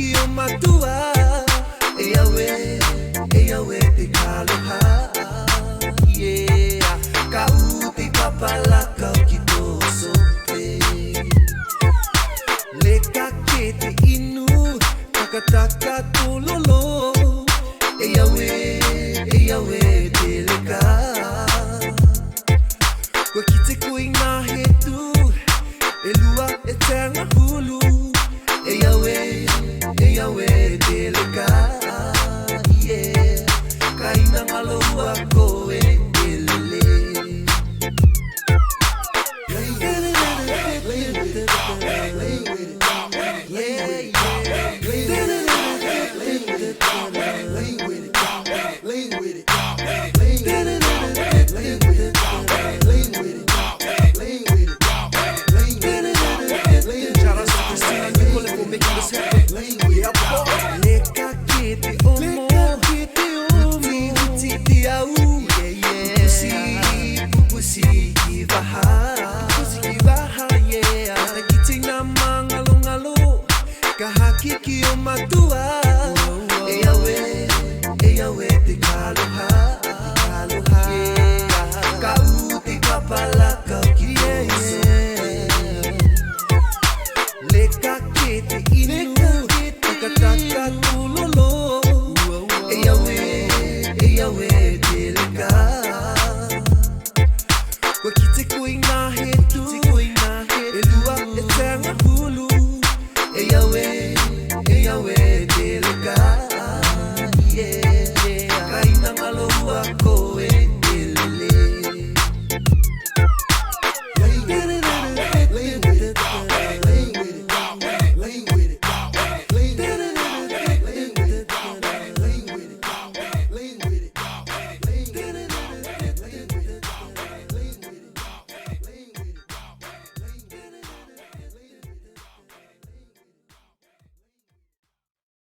Kahiki o matua Eyawe te kaloha Yeah Kau te papalaka o ki tō sope Leka ke te inu Takataka tololo Eyawe te leka Koe ki te kui ngā he tu E lua e tanga hulu Eyawe te leka Yeah Ka ina ngaloa koe te lele Play with it Play with it Yeah Play with it Play with it Play with it Play with it Play with it Play with it Kahaki o matua Eyawe te kaloha Kau te papalaka o ki tō